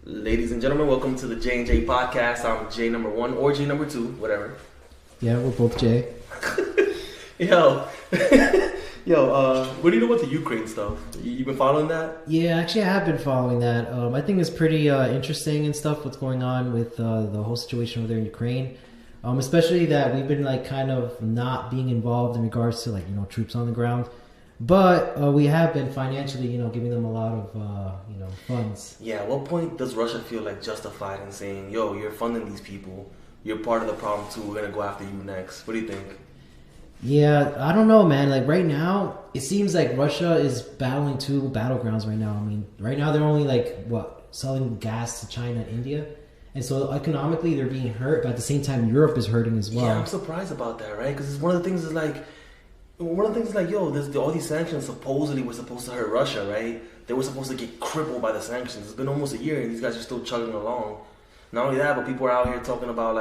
Ladies and gentlemen, welcome to the J&J podcast. I'm J number 1 or J number 2, whatever. Yeah, we're both J. Yo, what do you know about the Ukraine stuff? You been following that? Yeah, actually, I have been following that. I think it's pretty interesting and stuff. What's going on with the whole situation over there in Ukraine, especially that we've been like kind of not being involved in regards to troops on the ground, but we have been financially, giving them a lot of funds. Yeah. At what point does Russia feel like justified in saying, "Yo, you're funding these people. You're part of the problem too. We're gonna go after you next." What do you think? Yeah, I don't know, man. Like right now, it seems like Russia is battling two battlegrounds right now. I mean, right now they're only selling gas to China and India, and so economically they're being hurt. But at the same time, Europe is hurting as well. Yeah, I'm surprised about that, right? Because one of the things is yo, all these sanctions supposedly were supposed to hurt Russia, right? They were supposed to get crippled by the sanctions. It's been almost a year, and these guys are still chugging along. Not only that, but people are out here talking about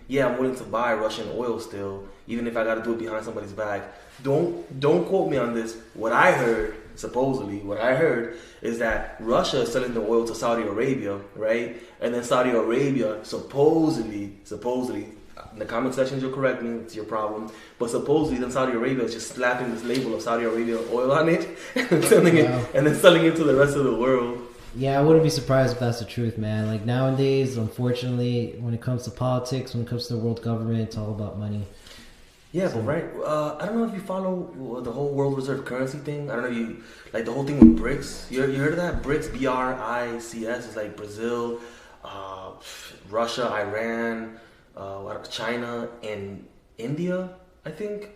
yeah, I'm willing to buy Russian oil still, even if I got to do it behind somebody's back. Don't quote me on this. What I heard is that Russia is selling the oil to Saudi Arabia, right? And then Saudi Arabia supposedly, in the comment section you'll correct me, it's your problem, but supposedly then Saudi Arabia is just slapping this label of Saudi Arabia oil on it and selling it to the rest of the world. Yeah, I wouldn't be surprised if that's the truth, man. Like nowadays, unfortunately, when it comes to politics, when it comes to the world government, it's all about money. Yeah, so, but right, I don't know if you follow the whole world reserve currency thing. I don't know if you, the whole thing with BRICS. You heard of that? BRICS, BRICS, is like Brazil, Russia, Iran, China, and India, I think.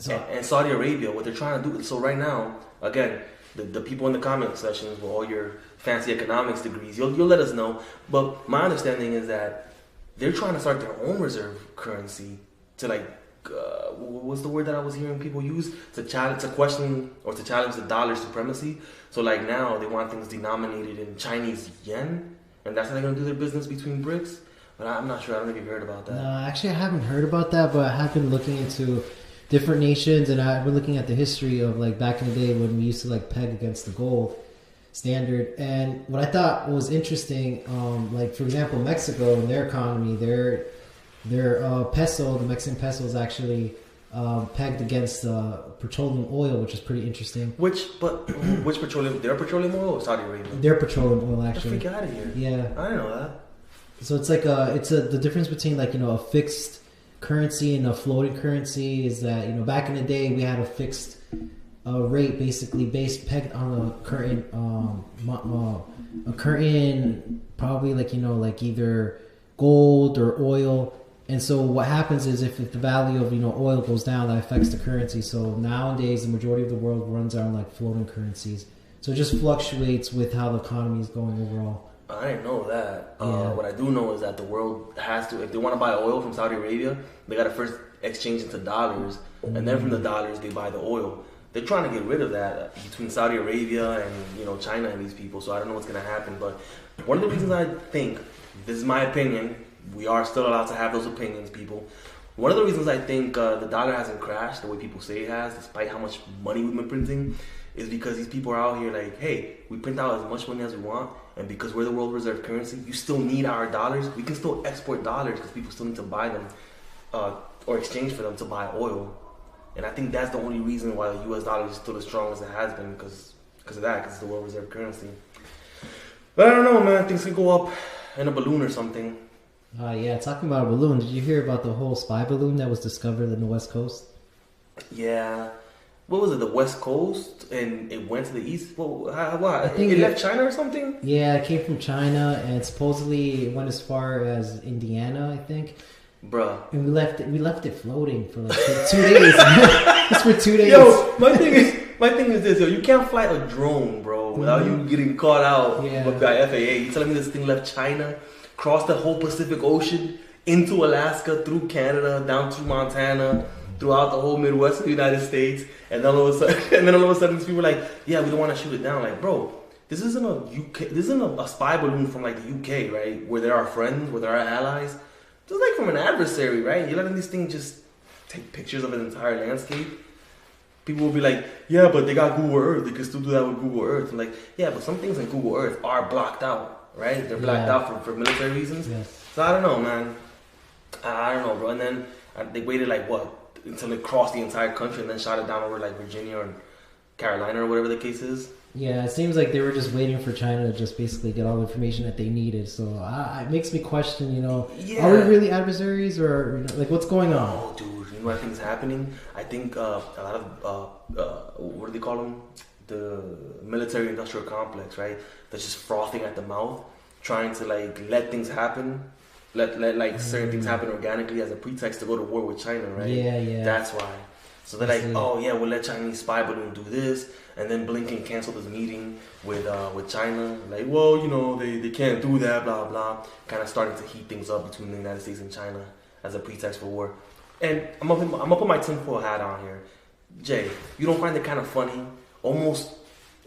And Saudi Arabia, what they're trying to do. So right now, again, the people in the comment sections with all your fancy economics degrees, you'll let us know. But my understanding is that they're trying to start their own reserve currency to what's the word that I was hearing people use? To question or to challenge the dollar supremacy. So now they want things denominated in Chinese yen, and that's how they're going to do their business between BRICS. But I'm not sure. I don't know if you've heard about that. No, actually, I haven't heard about that, but I have been looking into different nations, and I've been looking at the history of back in the day when we used to peg against the gold standard. And what I thought was interesting, for example, Mexico and their economy, their peso, the Mexican peso, is actually pegged against petroleum oil, which is pretty interesting. Which petroleum? Their petroleum oil or Saudi Arabia? Their petroleum oil, actually. Get out of here. Yeah, I didn't know that. So it's the difference between a fixed currency and a floating currency is that back in the day we had a fixed rate, basically pegged on a current probably either gold or oil. And so what happens is if the value of oil goes down, that affects the currency. So nowadays the majority of the world runs on floating currencies, so it just fluctuates with how the economy is going overall. I didn't know that. Yeah. What I do know is that the world has to, if they want to buy oil from Saudi Arabia, they got to first exchange into dollars, and then from the dollars they buy the oil. They're trying to get rid of that between Saudi Arabia and China and these people. So I don't know what's going to happen. But one of the reasons I think, this is my opinion, we are still allowed to have those opinions, people. One of the reasons I think the dollar hasn't crashed the way people say it has, despite how much money we've been printing, is because these people are out here hey, we print out as much money as we want, and because we're the world reserve currency, you still need our dollars. We can still export dollars because people still need to buy them or exchange for them to buy oil. And I think that's the only reason why the U.S. dollar is still as strong as it has been, because of that, because it's the world reserve currency. But I don't know, man. Things could go up in a balloon or something. Yeah, talking about a balloon, did you hear about the whole spy balloon that was discovered in the West Coast? Yeah. What was it, the West Coast, and it went to the East? What? I think it left China or something? Yeah, it came from China, and supposedly it went as far as Indiana, I think. Bruh. And we left it floating for 2 days. Just for 2 days. Yo, my thing is this, yo. You can't fly a drone, bro, without you getting caught out by FAA. You telling me this thing left China, crossed the whole Pacific Ocean, into Alaska, through Canada, down through Montana, throughout the whole Midwest of the United States, and then all of a sudden, these people are yeah, we don't want to shoot it down. Bro, this isn't a spy balloon from the UK, right? Where they're our friends, where they're our allies. This is from an adversary, right? You're letting these things just take pictures of an entire landscape. People will be yeah, but they got Google Earth. They can still do that with Google Earth. I'm yeah, but some things in Google Earth are blocked out. right? They're blacked out for military reasons. Yes. So I don't know, man. I don't know, bro. And then they waited like what until it crossed the entire country and then shot it down over like Virginia or Carolina or whatever the case is. Yeah, it seems like they were just waiting for China to just basically get all the information that they needed. So it makes me question, you know, are we really adversaries or, you know, like, what's going on? Oh, dude, you know what I think is happening? I think a lot of, what do they call them? The military-industrial complex, right? That's just frothing at the mouth, trying to, like, let things happen. Let like, certain things happen organically as a pretext to go to war with China, right? Yeah. That's why. So they're like, oh, yeah, we'll let Chinese spy balloon do this. And then Blinken canceled his meeting with China. Like, well, you know, they can't do that, blah, blah. Kind of starting to heat things up between the United States and China as a pretext for war. And I'm gonna put my tinfoil hat on here. Jay, you don't find it kind of funny, almost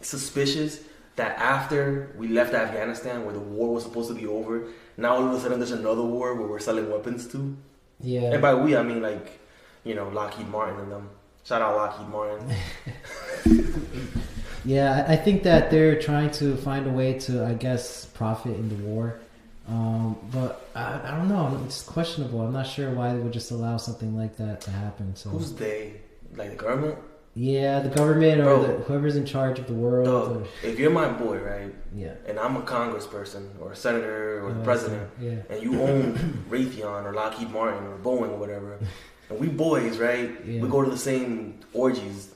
suspicious, that after we left Afghanistan, where the war was supposed to be over, now all of a sudden there's another war where we're selling weapons to? Yeah. And by we, I mean, like, you know, Lockheed Martin and them. Shout out Lockheed Martin. Yeah, I think that they're trying to find a way to, I guess, profit in the war. But I don't know. It's questionable. I'm not sure why they would just allow something like that to happen. So who's they? Like the government? Yeah, the government or whoever's in charge of the world. If you're my boy, right? Yeah. And I'm a congressperson or a senator or the president, and you own Raytheon or Lockheed Martin or Boeing or whatever, and we boys, right? Yeah. We go to the same orgies.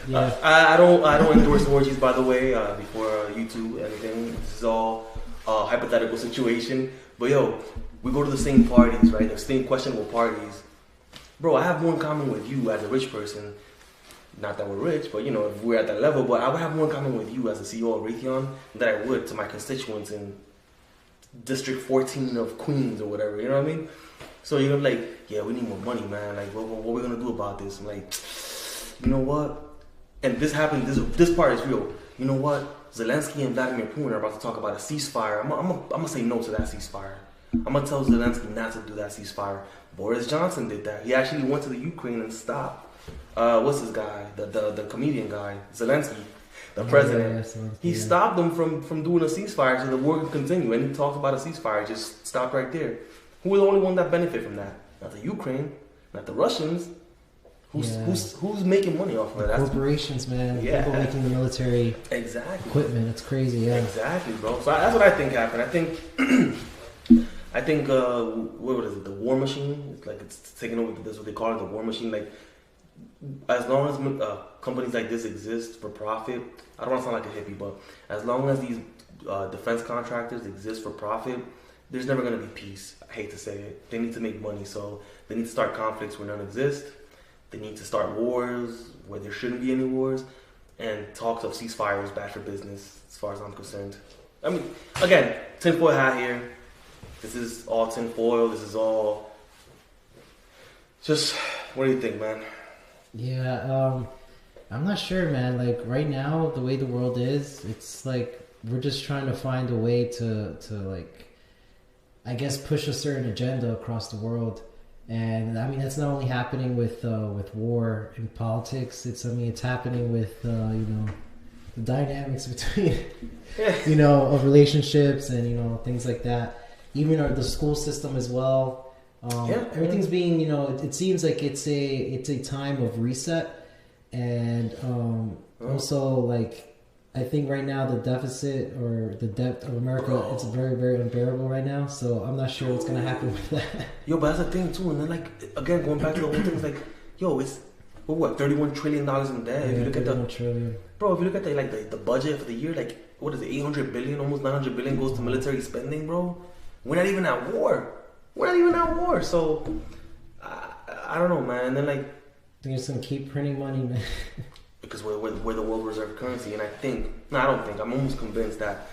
Yeah. I don't endorse orgies, by the way. Before YouTube, anything. This is all a hypothetical situation. But yo, we go to the same parties, right? The same questionable parties. Bro, I have more in common with you as a rich person. Not that we're rich, but you know, if we're at that level. But I would have more in common with you as a CEO of Raytheon than I would to my constituents in District 14 of Queens or whatever. You know what I mean? So you're like, yeah, we need more money, man. Like, what are we gonna do about this? I'm like, you know what? And this happened. This part is real. You know what? Zelensky and Vladimir Putin are about to talk about a ceasefire. I'm gonna say no to that ceasefire. I'm gonna tell Zelensky not to do that ceasefire. Boris Johnson did that. He actually went to the Ukraine and stopped. What's this guy? The comedian guy, Zelensky, the president. He stopped them from doing a ceasefire so the war could continue. And he talked about a ceasefire. Just stopped right there. Who was the only one that benefit from that? Not the Ukraine, not the Russians. Who's making money off of it? Corporations, man. Yeah. People making the military equipment. It's crazy. Yeah. Exactly, bro. So that's what I think happened. I think what is it? The war machine. It's like it's taking over. That's what they call it, the war machine. Like as long as companies like this exist for profit, I don't want to sound like a hippie, but as long as these defense contractors exist for profit, there's never going to be peace. I hate to say it. They need to make money, so they need to start conflicts where none exist. They need to start wars where there shouldn't be any wars, and talks of ceasefire is bad for business, as far as I'm concerned. I mean, again, tinfoil hat here. This is all tinfoil. This is all just. What do you think, man? Yeah, I'm not sure, man. Like right now, the way the world is, it's like we're just trying to find a way to like, I guess, push a certain agenda across the world. And I mean, that's not only happening with war and politics. It's happening with you know, the dynamics between you know, of relationships and, you know, things like that. Even the school system as well. Everything's being, you know, it seems like it's a time of reset, and also like I think right now the deficit or the debt of America, it's very, very unbearable right now. So I'm not sure what's gonna happen with that. Yo, but that's the thing too. And then like again, going back to the whole thing, it's like, yo, it's what, $31 trillion in debt. Yeah, if you look at trillion. Bro, if you look at the budget for the year, like what is it, 800 billion, almost 900 billion goes to military spending, bro. We're not even at war. So I don't know, man. And then like they're just gonna keep printing money, man. Because we're the world reserve currency, and I'm almost convinced that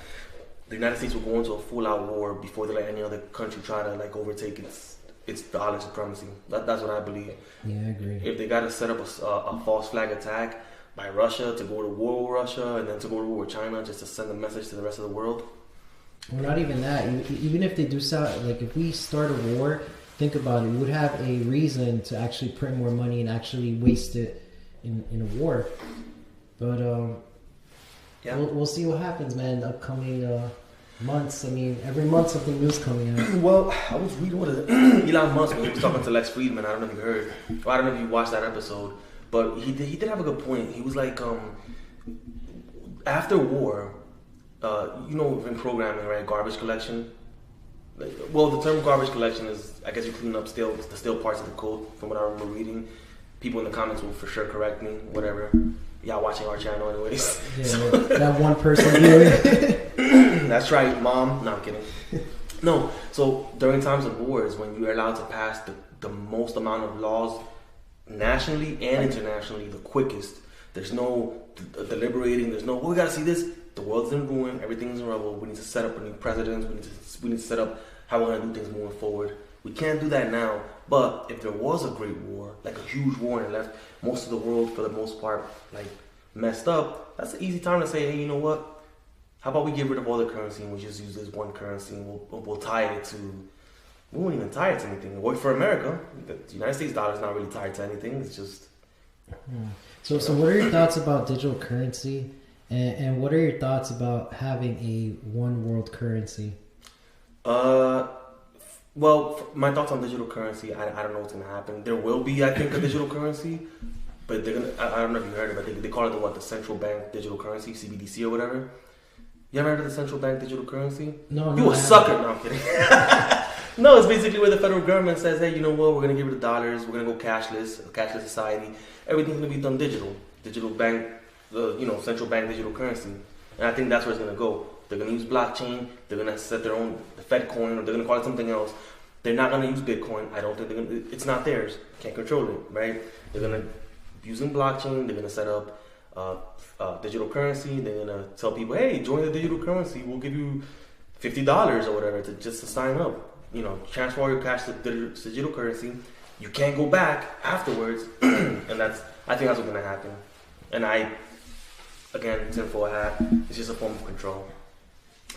the United States will go into a full-out war before they let any other country try to like overtake its dollar supremacy. That's what I believe. Yeah, I agree. If they got to set up a false flag attack by Russia to go to war with Russia and then to go to war with China just to send a message to the rest of the world. Well, not even that. Even if they do like if we start a war, think about it. We would have a reason to actually print more money and actually waste it in a war. But Yeah. We'll see what happens, man. In the upcoming months. I mean, every month something new's coming out. Well, I was reading what Elon Musk when he was talking to Lex Friedman. I don't know if you heard. Or I don't know if you watched that episode, but he did have a good point. He was like, after war, in programming, right? Garbage collection. Well, the term garbage collection is, I guess, you clean up the stale parts of the code. From what I remember reading, people in the comments will for sure correct me. Whatever. Y'all watching our channel, anyways. Yeah, that one person here. That's right, Mom. No, I'm kidding. No. So during times of wars, when you're allowed to pass the most amount of laws nationally and internationally, the quickest. There's no deliberating. There's no, we gotta see this. The world's in ruin. Everything's in rubble. We need to set up a new president. We need to set up how we're gonna do things moving forward. We can't do that now. But if there was a great war, like a huge war, and left most of the world for the most part like messed up, that's an easy time to say, hey, you know what? How about we get rid of all the currency and we just use this one currency and we'll tie it to. We won't even tie it to anything. For America, the United States dollar is not really tied to anything. It's just. So what are your thoughts about digital currency, and what are your thoughts about having a one world currency? Well, my thoughts on digital currency, I don't know what's gonna happen. There will be, I think, a digital currency, but they're gonna. I don't know if you heard of it. They call it the central bank digital currency, CBDC or whatever. You ever heard of the central bank digital currency? No. You a sucker? No, I'm kidding. No, it's basically where the federal government says, hey, you know what? We're gonna get rid of dollars. We're gonna go cashless, a cashless society. Everything's gonna be done digital bank, central bank digital currency. And I think that's where it's gonna go. They're gonna use blockchain. They're gonna set their own Fed coin, or they're gonna call it something else. They're not gonna use Bitcoin. I don't think they're gonna. It's not theirs. Can't control it, right? They're gonna using blockchain. They're gonna set up digital currency. They're gonna tell people, hey, join the digital currency. We'll give you $50 or whatever to sign up. Transfer all your cash to digital currency. You can't go back afterwards, and I think that's what's gonna happen. And again, tinfoil hat, it's just a form of control,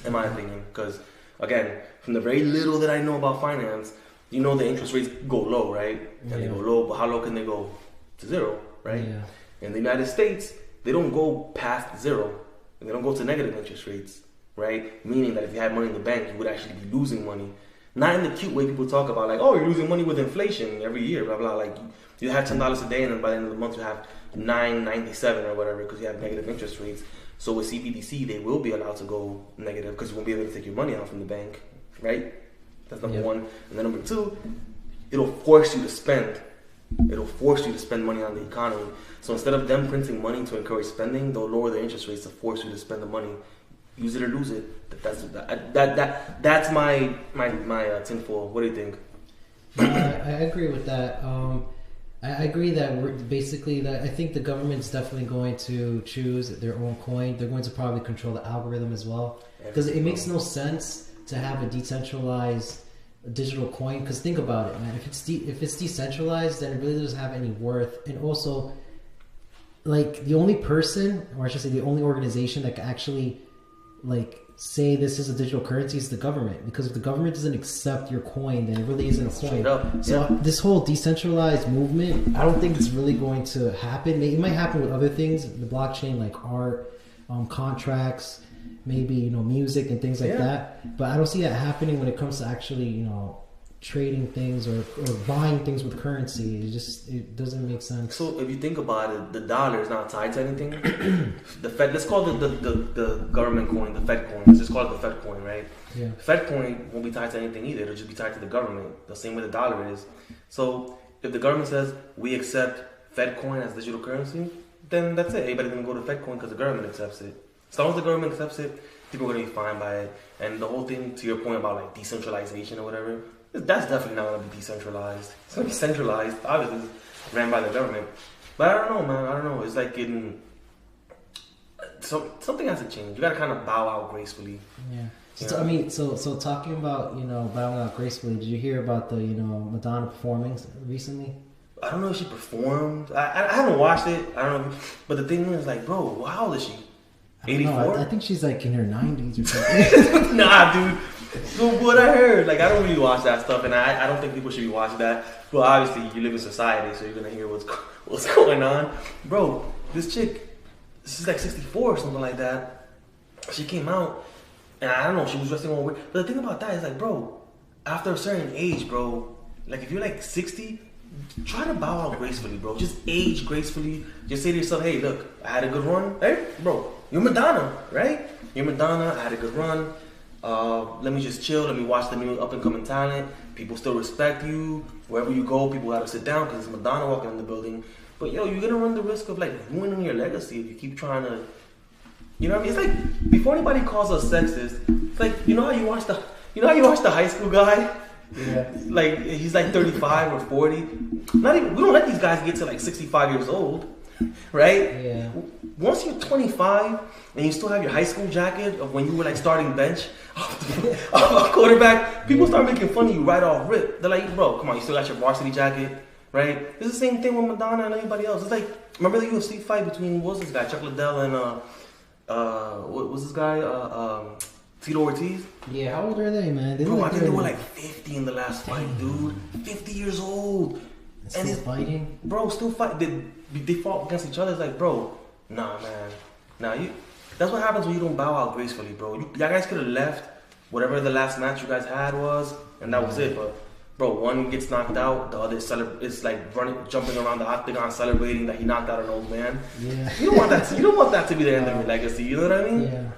in my opinion. Because again, from the very little that I know about finance, the interest rates go low, right? And they go low, but how low can they go? To zero, right? Yeah. In the United States, they don't go past zero, and they don't go to negative interest rates, right? Meaning that if you had money in the bank, you would actually be losing money. Not in the cute way people talk about, like, oh, you're losing money with inflation every year, blah, blah. Like, you have $10 a day, and then by the end of the month, you have $9.97 or whatever because you have negative interest rates. So with CBDC, they will be allowed to go negative because you won't be able to take your money out from the bank, right? That's number one. And then number two, it'll force you to spend. It'll force you to spend money on the economy. So instead of them printing money to encourage spending, they'll lower the interest rates to force you to spend the money. Use it or lose it. That's my tinfoil. What do you think? I agree with that. I agree that we're basically that I think the government's definitely going to choose their own coin. They're going to probably control the algorithm as well, because it makes no sense to have a decentralized digital coin. Because think about it, man. If it's decentralized, then it really doesn't have any worth. And also, like, the only person, or I should say, the only organization that can actually say this is a digital currency is the government, because if the government doesn't accept your coin, then it really isn't a coin. So this whole decentralized movement, I don't think it's really going to happen. It might happen with other things, the blockchain, like art, contracts, maybe music and things like that. But I don't see that happening when it comes to actually trading things or buying things with currency. It doesn't make sense. So if you think about it, the dollar is not tied to anything. The Fed, let's call the government coin the Fed coin. Let's just call it the Fed coin, right? Yeah. The Fed coin won't be tied to anything either. It'll just be tied to the government, the same way the dollar is. So if the government says we accept Fed coin as digital currency, then that's it. Everybody's gonna go to Fed coin because the government accepts it. As long as the government accepts it, people are gonna be fine by it. And the whole thing, to your point about like decentralization or whatever, that's definitely not going to be decentralized. It's going to be centralized, obviously, ran by the government. But I don't know, man. I don't know. It's like getting... something has to change. You got to kind of bow out gracefully. Yeah. So talking about, bowing out gracefully, did you hear about the, Madonna performing recently? I don't know if she performed. I haven't watched it. I don't know. But the thing is, like, bro, how old is she? 84? I think she's like in her 90s or something. Nah, dude. So what I heard, like, I don't really watch that stuff, and I don't think people should be watching that. But obviously, you live in society, so you're gonna hear what's going on, bro. This chick, she's like 64 or something like that. She came out, and I don't know, she was dressing all weird. But the thing about that is like, bro, after a certain age, bro, like if you're like 60, try to bow out gracefully, bro. Just age gracefully. Just say to yourself, hey, look, I had a good run. Hey, bro, you're Madonna, right? You're Madonna, I had a good run. Let me just chill. Let me watch the new up-and-coming talent. People still respect you. Wherever you go, people gotta sit down because it's Madonna walking in the building. But, yo, you're gonna run the risk of, like, ruining your legacy if you keep trying to... You know what I mean? It's like, before anybody calls us sexist, it's like, you know how you watch the high school guy? Yeah. Like, he's like 35 or 40. Not even, we don't let these guys get to like 65 years old, right? Yeah. Once you're 25 and you still have your high school jacket of when you were like starting bench of a quarterback, people start making fun of you right off rip. They're like, bro, come on, you still got your varsity jacket, right? It's the same thing with Madonna and anybody else. It's like, remember the UFC fight between, what was this guy, Chuck Liddell and, what was this guy, Tito Ortiz? Yeah, how old are they, man? Bro, I think they were like 50 in the last fight, dude. 50 years old. And still fighting? Bro, still fight. They fought against each other. It's like, bro, nah, man. Nah, that's what happens when you don't bow out gracefully, bro. You guys could have left whatever the last match you guys had was, and that was it. But, bro, one gets knocked out, the other is like jumping around the octagon celebrating that he knocked out an old man. Yeah. You don't want that to be the end of your legacy, you know what I mean? Yeah.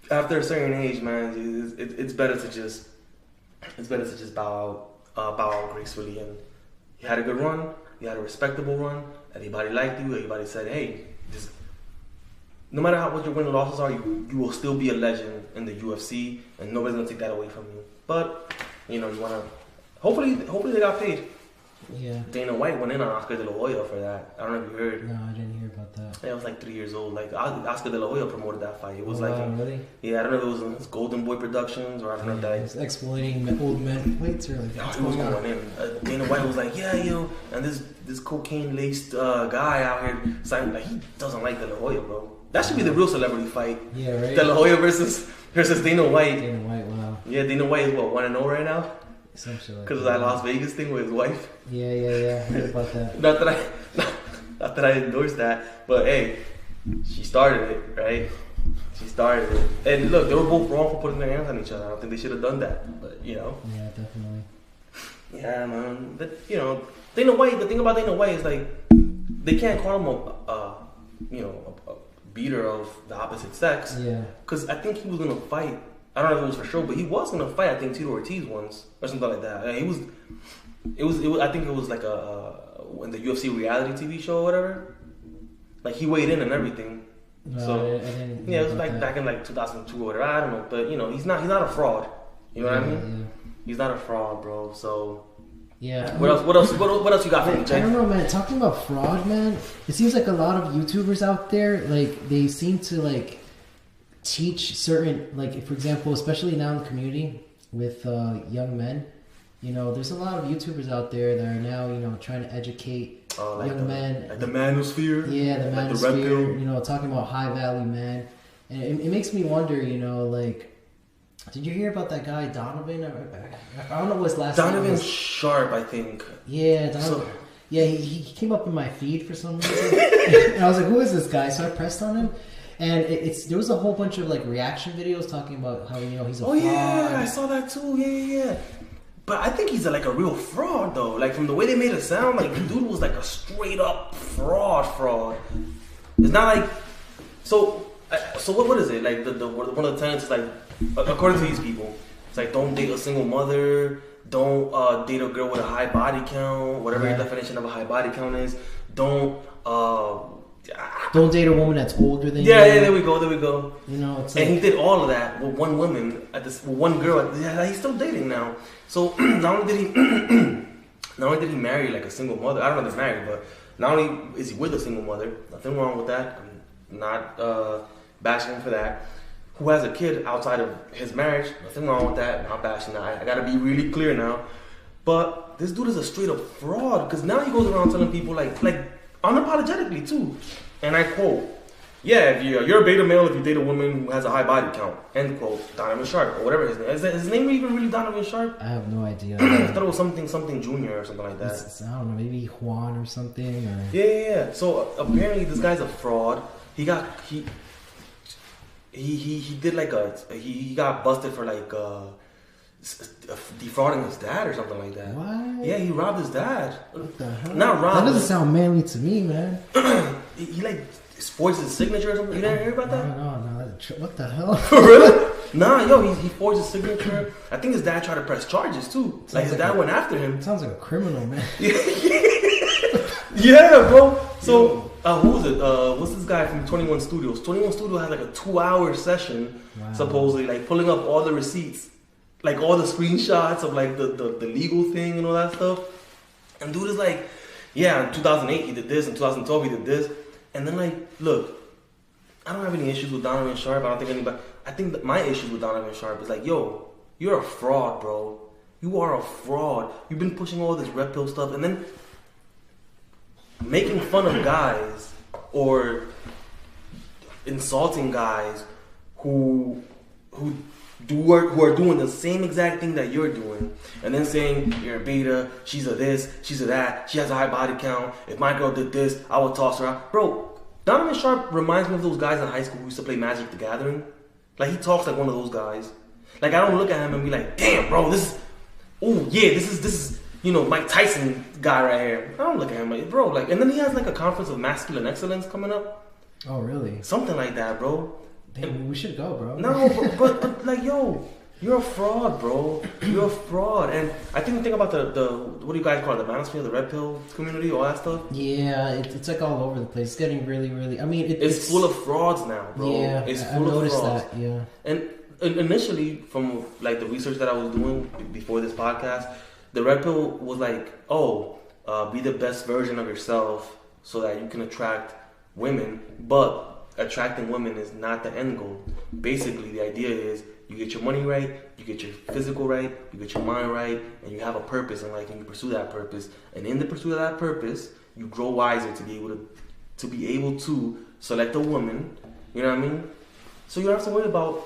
After a certain age, man, it's better to just bow out gracefully. And you had a good run, you had a respectable run. Everybody liked you. Everybody said, "Hey, just no matter what your win and losses are, you will still be a legend in the UFC, and nobody's gonna take that away from you." But you know, you wanna hopefully they got paid. Yeah. Dana White went in on Oscar De La Hoya for that. I don't know if you heard. No, I didn't hear about that. Yeah, it was like 3 years old. Like Oscar De La Hoya promoted that fight. It was really? Yeah, I don't know if it was in his Golden Boy Productions or I don't know if that. It's exploiting old men fights or like. He was going in. Dana White was like, yeah, yo, and this cocaine laced guy out here signing like he doesn't like De La Hoya, bro. That should be the real celebrity fight. Yeah, right. De La Hoya versus Dana White. Dana White, wow. Yeah, Dana White is what 1-0 right now. Essentially. Because of that Las Vegas thing with his wife. Yeah. I heard about that. Not that I endorsed that, but hey, she started it, right? She started it. And look, they were both wrong for putting their hands on each other. I don't think they should have done that, but you know. Yeah, definitely. Yeah, man. But you know, Dana White. The thing about Dana White is like they can't call him a beater of the opposite sex. Yeah. Because I think he was gonna fight. I don't know if it was for sure, but he was gonna fight. I think Tito Ortiz once or something like that. I mean, it was. I think it was like in the UFC reality TV show or whatever. Like he weighed in and everything. No, So I didn't yeah, it was hear like about back in like 2002 or whatever. I don't know, but you know, he's not a fraud. You know what I mean? Yeah. He's not a fraud, bro. So Yeah. what else you got for me, Jay? I don't know, man. Talking about fraud, man. It seems like a lot of YouTubers out there, like they seem to like teach certain, like for example, especially now in the community with young men. You know, there's a lot of YouTubers out there that are now, you know, trying to educate young men. Like the manosphere? Yeah, the like manosphere, you know, talking about high value men. And it makes me wonder, you know, like, did you hear about that guy, Donovan? I don't know what his last name Donovan was. Sharpe, I think. Yeah, Donovan. Yeah, he came up in my feed for some reason. And I was like, who is this guy? So I pressed on him. And there was a whole bunch of, like, reaction videos talking about how, you know, he's a fraud. Oh, yeah, I saw that too. Yeah. But I think he's like a real fraud, though. Like, from the way they made it sound, like, the dude was like a straight-up fraud. It's not like... So what is it? Like, one of the tenets is, like, according to these people, it's like, don't date a single mother, don't date a girl with a high body count, whatever your definition of a high body count is. Don't date a woman that's older than you. Yeah, there we go. You know, it's and like, he did all of that with one woman with one girl. Yeah, he's still dating now. So not only did he marry like a single mother. I don't know if he's married, but not only is he with a single mother, nothing wrong with that. I'm not bashing him for that. Who has a kid outside of his marriage? Nothing wrong with that. I'm not bashing that. I gotta be really clear now. But this dude is a straight up fraud because now he goes around telling people like unapologetically too, and I quote, "Yeah, if you're a beta male if you date a woman who has a high body count." End quote. Donovan Sharpe or whatever his name is. His name even really Donovan Sharpe? I have no idea. I thought it was something junior or something like that. I don't know, maybe Juan or something. Or... Yeah. So apparently this guy's a fraud. he did like he got busted for like defrauding his dad or something like that. What? Yeah, he robbed his dad. What the hell? Not robbed. That doesn't sound manly to me, man. he like forged his signature or something. You didn't hear about that? No. What the hell? Really? Nah, yo, he forged his signature. I think his dad tried to press charges too. Like his dad went after him. Sounds like a criminal, man. Yeah, bro. So who was it? What's this guy from 21 Studios? 21 Studios had like a 2-hour session, supposedly, like pulling up all the receipts, like all the screenshots of like the legal thing and all that stuff. And dude is like, yeah, in 2008 he did this, in 2012 he did this, and then like, look, I don't have any issues with Donovan Sharpe. I don't think anybody. I think that my issues with Donovan Sharpe is like, yo, you're a fraud, bro. You are a fraud. You've been pushing all this red pill stuff, and then making fun of guys or insulting guys who are doing the same exact thing that you're doing, and then saying you're a beta, she's a this, she's a that, she has a high body count. If my girl did this, I would toss her out, bro. Donovan Sharpe reminds me of those guys in high school who used to play Magic the Gathering. Like, he talks like one of those guys. Like, I don't look at him and be like, damn, bro, this is Mike Tyson guy right here. I don't look at him like, bro, like, and then he has like a conference of masculine excellence coming up. Oh, really? Something like that, bro. Damn, we should go, bro. No, but like, yo, you're a fraud, bro. You're a fraud. And I think the thing about the what do you guys call it? The manosphere, the red pill community, all that stuff. Yeah, it's like all over the place. It's getting really, really. I mean, it's full of frauds now, bro. Yeah, it's full I noticed of frauds. that. Yeah. And initially, from like the research that I was doing before this podcast, the red pill was like, be the best version of yourself so that you can attract women, but attracting women is not the end goal. Basically, the idea is you get your money right, you get your physical right, you get your mind right, and you have a purpose in life, and you pursue that purpose. And in the pursuit of that purpose, you grow wiser to be able to select a woman. You know what I mean? So you don't have to worry about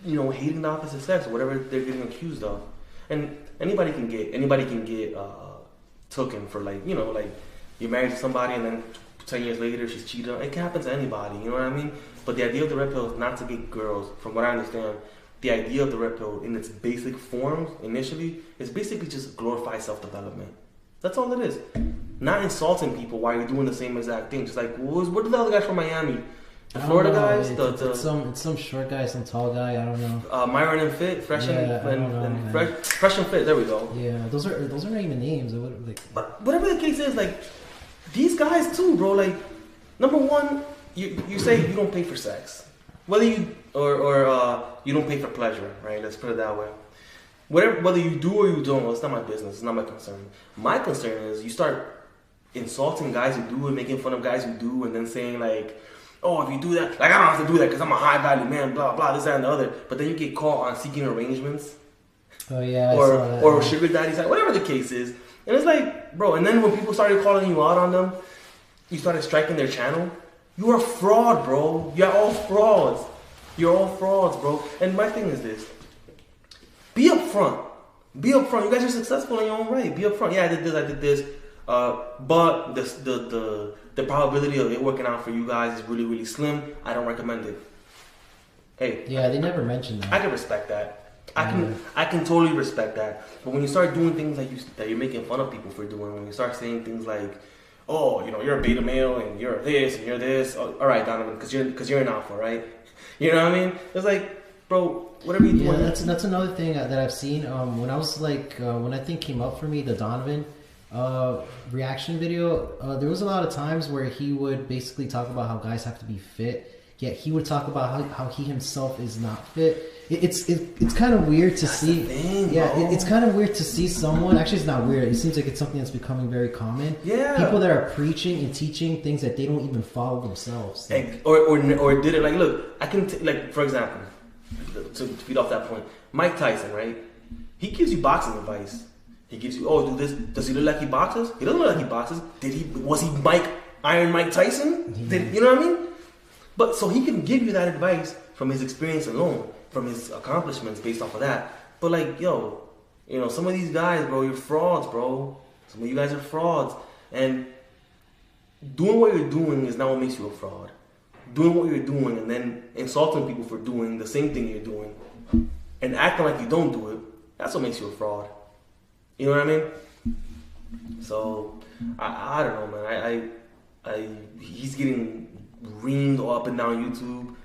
hating the opposite sex or whatever they're getting accused of. And anybody can get taken for like you're married to somebody and then 10 years later she's cheated on. It can happen to anybody, you know what I mean? But the idea of the red pill is not to get girls. From what I understand, the idea of the red pill in its basic forms initially is basically just glorified self-development. That's all it is. Not insulting people while you're doing the same exact thing. Just like, what are the other guys from Miami? The Florida guys? It's some short guy, some tall guy, I don't know. Myron and Fit, Fresh and Fit, there we go. Yeah, those are not even names. But whatever the case is, like, these guys too, bro, like, number one, you say you don't pay for sex. Whether you, or you don't pay for pleasure, right? Let's put it that way. Whether you do or you don't, well, it's not my business, it's not my concern. My concern is you start insulting guys who do and making fun of guys who do and then saying like, oh, if you do that, like I don't have to do that because I'm a high value man, blah, blah, this, that, and the other. But then you get caught on seeking arrangements. Oh, yeah. Or sugar daddy's, whatever the case is. And it's like, bro, and then when people started calling you out on them, you started striking their channel. You're a fraud, bro. You're all frauds. You're all frauds, bro. And my thing is this. Be upfront. Be upfront. You guys are successful in your own right. Be upfront. Yeah, I did this. But the probability of it working out for you guys is really, really slim. I don't recommend it. Hey. Yeah, they never mentioned that. I can respect that. I can totally respect that. But when you start doing things that you're making fun of people for doing, when you start saying things like, oh, you're a beta male and you're this and you're this. Oh, all right, Donovan, because you're an alpha, right? You know what I mean? It's like, bro, whatever you do. Yeah, that's another thing that I've seen. When I was when I think came up for me, the Donovan reaction video, there was a lot of times where he would basically talk about how guys have to be fit, yet he would talk about how he himself is not fit. It's kind of weird to see. It's kind of weird to see someone. Actually, it's not weird. It seems like it's something that's becoming very common. Yeah, people that are preaching and teaching things that they don't even follow themselves. Or did it like? Look, I can like for example, to feed off that point, Mike Tyson, right? He gives you boxing advice. He gives you, do this. Does he look like he boxes? He doesn't look like he boxes. Was he Iron Mike Tyson? Yeah. You know what I mean? But so he can give you that advice from his experience alone, from his accomplishments based off of that. But like, some of these guys, bro, you're frauds, bro. Some of you guys are frauds. And doing what you're doing is not what makes you a fraud. doing what you're doing and then insulting people for doing the same thing you're doing and acting like you don't do it, that's what makes you a fraud. You know what I mean? So, I don't know, man. He's getting reamed up and down YouTube.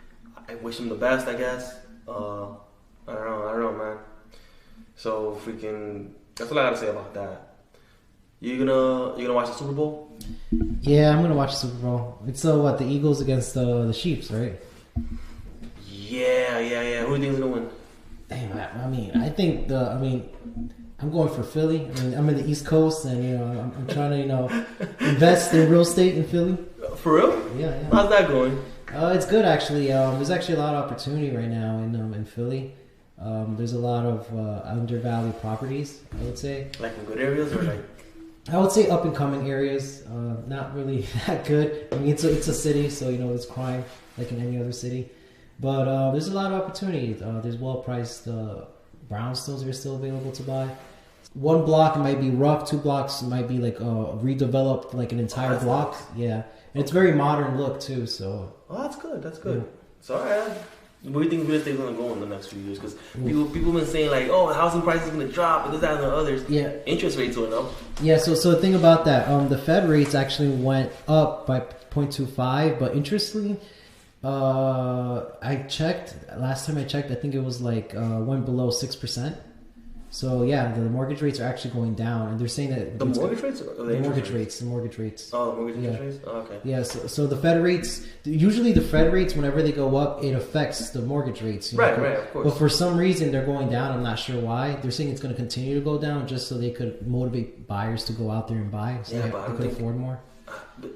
I wish him the best, I guess. I don't know, man. So, that's all I gotta say about that. You gonna watch the Super Bowl? Yeah, I'm gonna watch the Super Bowl. It's what, the Eagles against the Chiefs, right? Yeah. Who do you think is gonna win? Damn, I think I'm going for Philly. I mean, I'm in the East Coast, and I'm trying to invest in real estate in Philly. For real? Yeah. How's that going? It's good actually. There's actually a lot of opportunity right now in Philly. There's a lot of undervalued properties, I would say. Like in good areas or like? I would say up and coming areas. Not really that good. I mean, it's a city, so it's crime like in any other city. But there's a lot of opportunity. There's well priced brownstones that are still available to buy. One block might be rough. 2 blocks might be like redeveloped, like an entire block. Nice. Yeah, and it's very modern look too. So. Oh, that's good. That's good. Yeah. So, alright. Where do you think real estate is going to go in the next few years? Because people have been saying like, oh, housing prices are going to drop, and this, that, and the others. Yeah. Interest rates went up. Yeah. So the thing about that, the Fed rates actually went up by 0.25, but interestingly, I checked last time I checked. I think it was like went below 6%. So yeah, the mortgage rates are actually going down, and they're saying that the mortgage rates, or the mortgage rates. The mortgage rates. Oh, the mortgage interest rates. Oh, okay. Yeah. So the Fed rates, usually the Fed rates, whenever they go up, it affects the mortgage rates. Right. Of course. But for some reason, they're going down. I'm not sure why. They're saying it's going to continue to go down just so they could motivate buyers to go out there and buy, so they could afford more.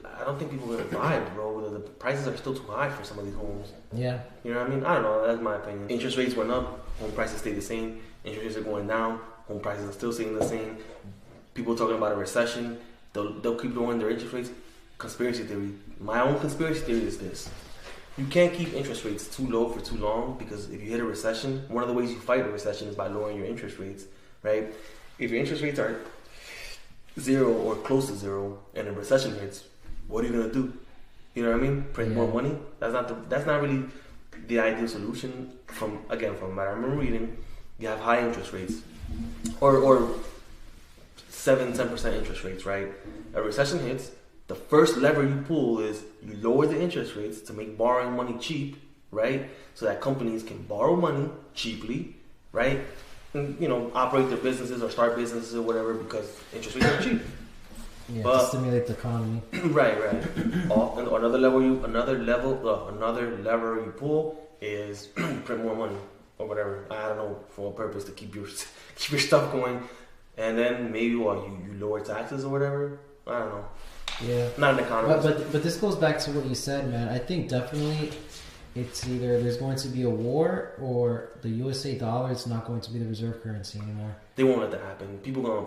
I don't think people are going to buy it, bro. The prices are still too high for some of these homes. Yeah. You know what I mean? I don't know. That's my opinion. Interest rates went up. Home prices stay the same. Interest rates are going down. Home prices are still staying the same. People talking about a recession. They'll keep lowering their interest rates. Conspiracy theory. My own conspiracy theory is this. You can't keep interest rates too low for too long, because if you hit a recession, one of the ways you fight a recession is by lowering your interest rates, right? If your interest rates are 0 or close to 0 and a recession hits, what are you going to do? You know what I mean? Print more money? That's not really the ideal solution. From what I remember reading, you have high interest rates or 7-10% interest rates, right? A recession hits, the first lever you pull is you lower the interest rates to make borrowing money cheap, right? So that companies can borrow money cheaply, right? And, operate their businesses or start businesses or whatever, because interest rates are cheap. Yeah, to stimulate the economy. Right. Another lever you pull is print more money or whatever. I don't know, for what purpose, to keep your stuff going, and then maybe you lower taxes or whatever. I don't know. Yeah, not an economist. But this goes back to what you said, man. I think definitely it's either there's going to be a war or the USA dollar is not going to be the reserve currency anymore. They won't let that happen. People gonna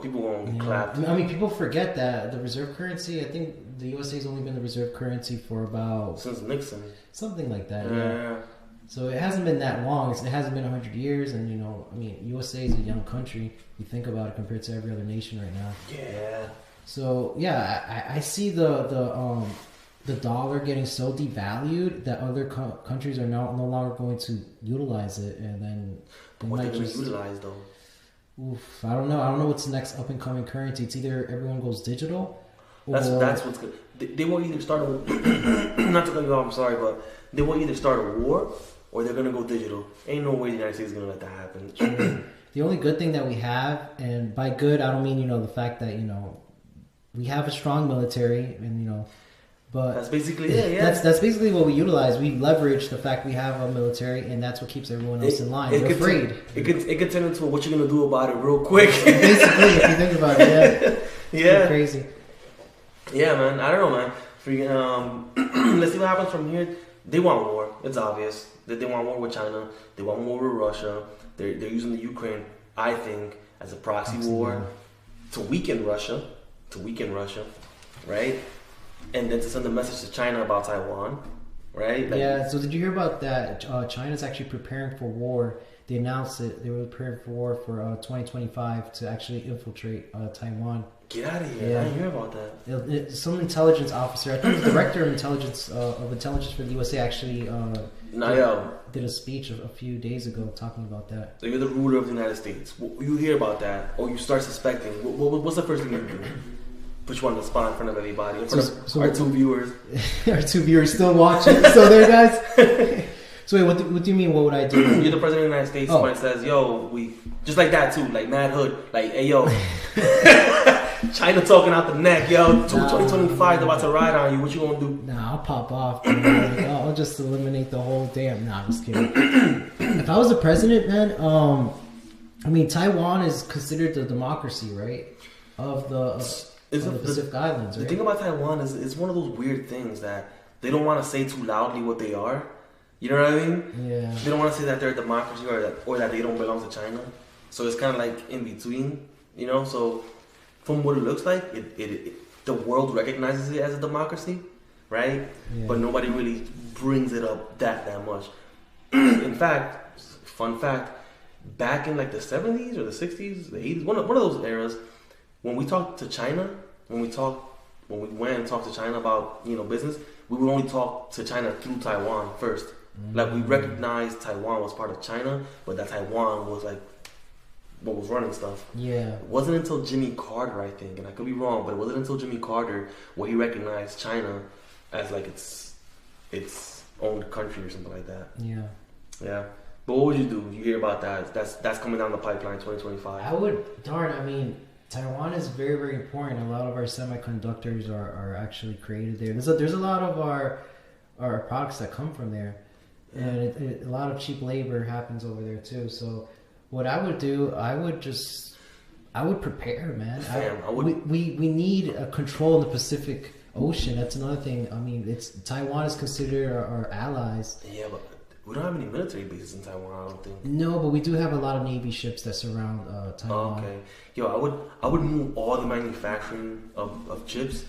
get clapped. I mean, people forget that the reserve currency. I think the USA has only been the reserve currency for about since Nixon, something like that. Yeah. So it hasn't been that long. It hasn't been 100 years, and USA is a young country. You think about it compared to every other nation right now. Yeah. So yeah, I see the dollar getting so devalued that other countries are no longer going to utilize it, and then what they're going to utilize though? Oof, I don't know. I don't know what's the next up and coming currency. It's either everyone goes digital. That's what's good. They will either start not to cut you off. I'm sorry, but they will either start a war or they're gonna go digital. Ain't no way the United States is gonna let that happen. The only good thing that we have, and by good I don't mean the fact that we have a strong military, and but that's basically it. Yeah, that's basically what we utilize. We leverage the fact we have a military, and that's what keeps everyone else in line. We're afraid. It could turn into what you're gonna do about it real quick. Basically, if you think about it, yeah, crazy. Yeah, man. I don't know, man. Freaking. Let's see what happens from here. They want war. It's obvious that they want war with China. They want war with Russia. They're using the Ukraine, I think, as a proxy war to weaken Russia. Right? And then to send a message to China about Taiwan, right? Yeah, so did you hear about that? China's actually preparing for war. They announced it. They were preparing for war for 2025 to actually infiltrate Taiwan. Get out of here! Yeah. I didn't hear about that. Some intelligence officer, I think the director of intelligence for the USA, actually did a speech a few days ago talking about that. So you're the ruler of the United States. You hear about that, or you start suspecting. What's the first thing you do? Put you on the spot in front of everybody, in front of our two viewers. Our two viewers still watching. So there, guys. So wait, what do you mean? What would I do? You're the president of the United States. Somebody says, "Yo, we just like that too, like Mad Hood, like, hey, yo." China talking out the neck, yo. 2025, they're about to ride on you. What you gonna do? Nah, I'll pop off. I'll just eliminate the whole damn. Nah, I'm just kidding. If I was the president, man, I mean, Taiwan is considered the democracy, right? Of the Pacific Islands, right? The thing about Taiwan is it's one of those weird things that they don't want to say too loudly what they are. You know what I mean? Yeah. They don't want to say that they're a democracy or that they don't belong to China. So it's kind of like in between, you know? So from what it looks like, the world recognizes it as a democracy, right? Yeah. But nobody really brings it up that much. In fact, fun fact, back in like the 70s or the 60s, the 80s, one of those eras, when we talked to China, when we went and talked to China about, you know, business, we would only talk to China through Taiwan first. Like, we recognized Taiwan was part of China, but that Taiwan was like what was running stuff. Yeah. It wasn't until Jimmy Carter, I think, and I could be wrong, but it wasn't until Jimmy Carter where he recognized China as like its own country or something like that. Yeah. Yeah. But what would you do? You hear about that? That's coming down the pipeline, 2025. I mean, Taiwan is very, very important. A lot of our semiconductors are actually created there. There's a lot of our products that come from there. And a lot of cheap labor happens over there too. So what I would do, I would prepare, man. We need a control in the Pacific Ocean. That's another thing. I mean, Taiwan is considered our allies. Yeah, but we don't have any military bases in Taiwan, I don't think. No, but we do have a lot of Navy ships that surround Taiwan. Oh, okay. Yo, I would move all the manufacturing of chips,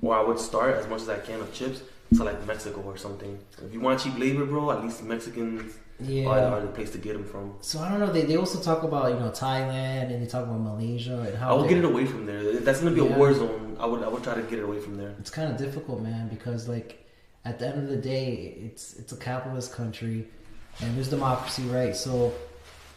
or I would start as much as I can of chips to like Mexico or something. If you want cheap labor, bro, at least Mexicans are the place to get them from. So I don't know. They also talk about Thailand, and they talk about Malaysia and how I would get it away from there. That's gonna be a war zone. I would try to get it away from there. It's kind of difficult, man, because like at the end of the day, it's a capitalist country, and there's democracy, right? So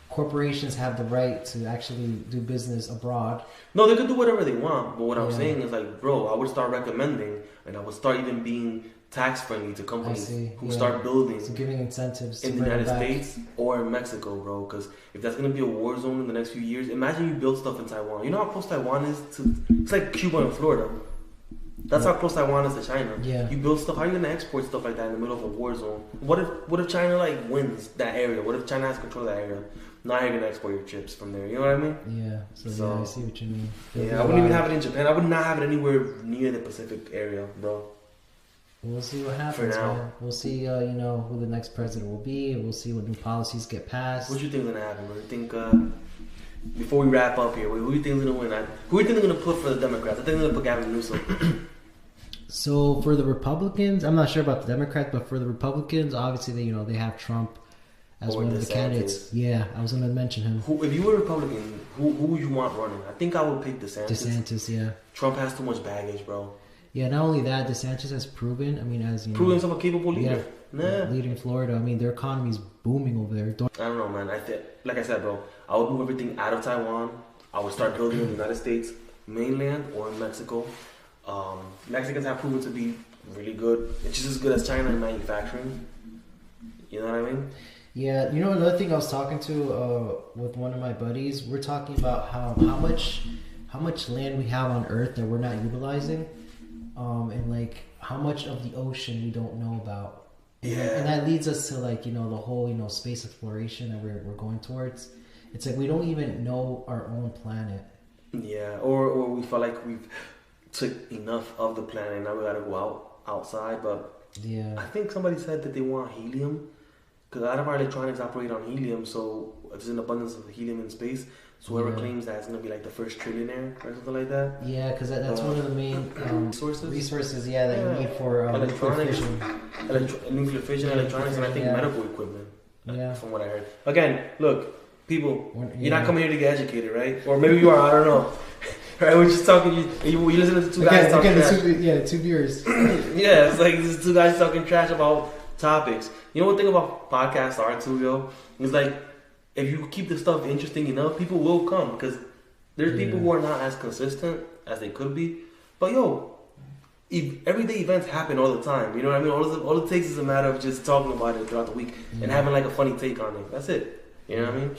corporations have the right to actually do business abroad. No, they could do whatever they want. But what I'm saying is, like, bro, I would start recommending, and I would start even being tax friendly to companies who start building, so giving incentives in the United States or in Mexico, bro. Because if that's gonna be a war zone in the next few years, imagine you build stuff in Taiwan. You know how close Taiwan is to? It's like Cuba and Florida. That's how close Taiwan is to China. Yeah. You build stuff. How are you gonna export stuff like that in the middle of a war zone? What if China like wins that area? What if China has control of that area? Now you're gonna export your chips from there. You know what I mean? Yeah. So yeah, I see what you mean. Yeah, I wouldn't even have it in Japan. I would not have it anywhere near the Pacific area, bro. We'll see what happens, man. We'll see, who the next president will be. We'll see what new policies get passed. What do you think is gonna happen, bro? You think before we wrap up here, who do you think is gonna win? Who do you think they're gonna put for the Democrats? I think they're gonna put Gavin Newsom. So for the Republicans, I'm not sure about the Democrats, but for the Republicans, obviously they have Trump as one of the candidates. Yeah, I was going to mention him. If you were a Republican, who would you want running? I think I would pick DeSantis, yeah. Trump has too much baggage, bro. Yeah, not only that, DeSantis has proven, proven himself a capable leader. Leading Florida. I mean, their economy is booming over there. I don't know, man. Like I said, bro, I would move everything out of Taiwan. I would start building in the United States mainland or in Mexico. Mexicans have proven to be really good. It's just as good as China in manufacturing. You know what I mean? Yeah, another thing I was talking to with one of my buddies, we're talking about how much land we have on Earth that we're not utilizing, and like how much of the ocean we don't know about. And that leads us to like the whole space exploration that we're going towards. It's like we don't even know our own planet. Yeah, or we feel like we've took enough of the planet and now we gotta go outside. But I think somebody said that they want helium. Because a lot of our electronics operate on helium, so there's an abundance of helium in space. So whoever claims that is going to be like the first trillionaire or something like that. Yeah, because that's one of the main resources that you need for electronics, nuclear fission, electronics, and I think medical equipment. Yeah, from what I heard. Again, look, people, you're not coming here to get educated, right? Or maybe you are. I don't know. Right, we're just talking. You listen to two guys talking trash. Two viewers. Yeah, it's like these two guys talking trash about topics. You know what thing about podcasts are too, yo? It's like if you keep the stuff interesting enough, people will come because there's people who are not as consistent as they could be. But yo, everyday events happen all the time. You know what I mean? All it takes is a matter of just talking about it throughout the week and having like a funny take on it. That's it. You know what I mean?